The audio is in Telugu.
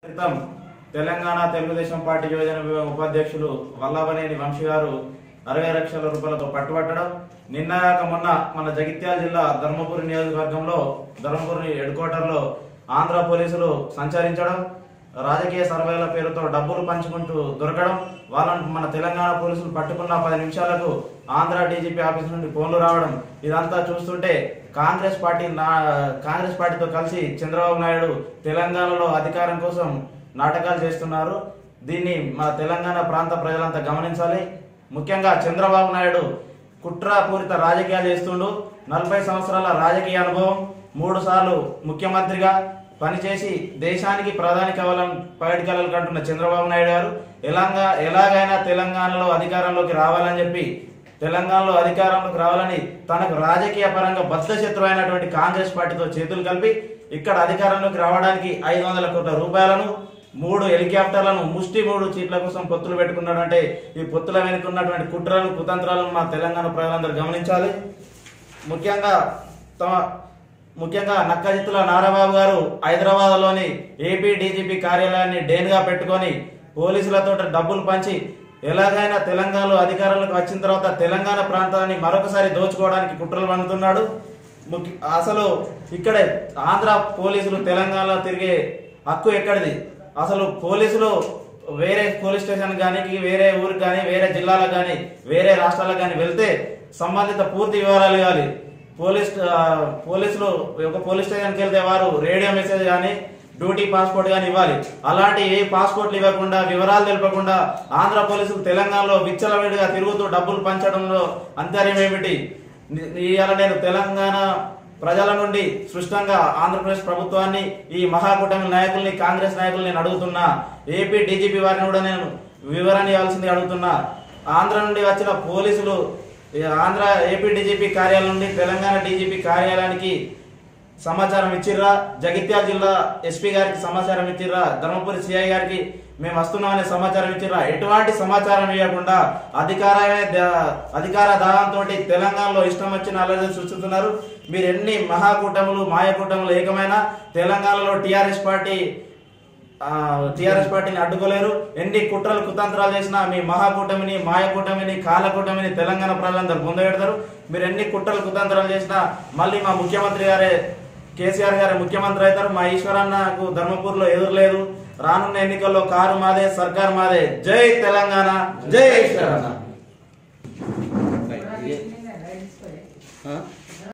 క్రితం తెలంగాణ తెలుగుదేశం పార్టీ యువజన విభాగం ఉపాధ్యక్షులు వల్లభనేని వంశీ గారు 60 లక్షల రూపాయలతో పట్టుబట్టడం, నిన్నగాక మొన్న మన జగిత్యాల జిల్లా ధర్మపురి నియోజకవర్గంలో ధర్మపురి హెడ్ క్వార్టర్లో ఆంధ్ర పోలీసులు సంచరించడం, రాజకీయ సర్వేల పేరుతో డబ్బులు పంచుకుంటూ దొరకడం, వాళ్ళని మన తెలంగాణ పోలీసులు పట్టుకున్న 10 నిమిషాలకు ఆంధ్ర డీజీపీ ఆఫీస్ నుండి ఫోన్లు రావడం, ఇదంతా చూస్తుంటే కాంగ్రెస్ పార్టీతో కలిసి చంద్రబాబు నాయుడు తెలంగాణలో అధికారం కోసం నాటకాలు చేస్తున్నారు. దీన్ని మన తెలంగాణ ప్రాంత ప్రజలంతా గమనించాలి. ముఖ్యంగా చంద్రబాబు నాయుడు కుట్రపూరిత రాజకీయాలు చేస్తుండు. 40 సంవత్సరాల రాజకీయ అనుభవం, 3 సార్లు ముఖ్యమంత్రిగా పనిచేసి దేశానికి ప్రధాని కావాలని పైడి కలలు కంటున్న చంద్రబాబు నాయుడు గారు ఎలాగైనా తెలంగాణలో అధికారంలోకి రావాలని చెప్పి తనకు రాజకీయ పరంగా బద్ధశత్రువు అయినటువంటి కాంగ్రెస్ పార్టీతో చేతులు కలిపి ఇక్కడ అధికారంలోకి రావడానికి 500 కోట్ల రూపాయలను, 3 హెలికాప్టర్లను, ముష్టి 3 సీట్ల కోసం పొత్తులు పెట్టుకున్నాడంటే ఈ పొత్తుల వెనుక ఉన్నటువంటి కుట్రలను కుతంత్రాలను మా తెలంగాణ ప్రజలందరూ గమనించాలి. ముఖ్యంగా నక్కజిత్తుల నారాబాబు గారు హైదరాబాద్లోని ఏపీ డీజీపీ కార్యాలయాన్ని డేన్గా పెట్టుకొని పోలీసులతో డబ్బులు పంచి ఎలాగైనా తెలంగాణలో అధికారంలోకి వచ్చిన తర్వాత తెలంగాణ ప్రాంతాన్ని మరొకసారి దోచుకోవడానికి కుట్రలు పన్నుతున్నాడు. అసలు ఇక్కడే ఆంధ్ర పోలీసులు తెలంగాణలో తిరిగే హక్కు ఎక్కడిది? అసలు పోలీసులు వేరే పోలీస్ స్టేషన్ కానీ, వేరే ఊరికి కానీ, వేరే జిల్లాలకు కానీ, వేరే రాష్ట్రాలకు కానీ వెళ్తే సంబంధిత పూర్తి వివరాలు ఇవ్వాలి. పోలీసులు ఒక పోలీస్ స్టేషన్కి వెళ్తే వారు రేడియో మెసేజ్ కానీ, డ్యూటీ పాస్పోర్ట్ కానీ ఇవ్వాలి. అలాంటి ఏ పాస్పోర్ట్లు ఇవ్వకుండా, వివరాలు తెలపకుండా ఆంధ్ర పోలీసులు తెలంగాణలో విచ్చలవిడిగా తిరుగుతూ డబ్బులు పంచడంలో అంతర్యం ఏమిటి? ఇవాళ నేను తెలంగాణ ప్రజల నుండి స్పష్టంగా ఆంధ్రప్రదేశ్ ప్రభుత్వాన్ని, ఈ మహాకూటమి నాయకుల్ని, కాంగ్రెస్ నాయకుల్ని నేను అడుగుతున్నా. ఏపీ డీజీపీ వారిని కూడా నేను వివరణ ఇవ్వాల్సింది అడుగుతున్నా. ఆంధ్ర నుండి వచ్చిన పోలీసులు ఏపీ డీజీపీ కార్యాలయం నుండి తెలంగాణ డీజీపీ కార్యాలయానికి సమాచారం ఇచ్చిర్రా? జగిత్యాల జిల్లా ఎస్పీ గారికి సమాచారం ఇచ్చిర్రా? ధర్మపురి సిఐ గారికి మేము వస్తున్నామనే సమాచారం ఇచ్చిర్రా? ఎటువంటి సమాచారం ఇవ్వకుండా అధికార దాహంతో తెలంగాణలో ఇష్టం వచ్చిన అలర్జీ సృష్టిస్తున్నారు. మీరు ఎన్ని మహాకూటములు, మాయకూటములు ఏకమైనా తెలంగాణలో టీఆర్ఎస్ పార్టీని అడ్డుకోలేరు. ఎన్ని కుట్రలు కుతంత్రాలు చేసినా మీ మహాకూటమిని, మాయకూటమిని, కాలకూటమిని తెలంగాణ ప్రజలందరూ పొందబెడతారు. మీరు ఎన్ని కుట్రలు కుతంత్రాలు చేసినా మళ్ళీ మా ముఖ్యమంత్రి గారే, కేసీఆర్ గారే ముఖ్యమంత్రి అవుతారు. మా ఈశ్వరన్నకు ధర్మపూర్లో ఎదురులేదు. రానున్న ఎన్నికల్లో కారు మాదే, సర్కారు మాదే. జై తెలంగాణ, జై ఈశ్వరన్న.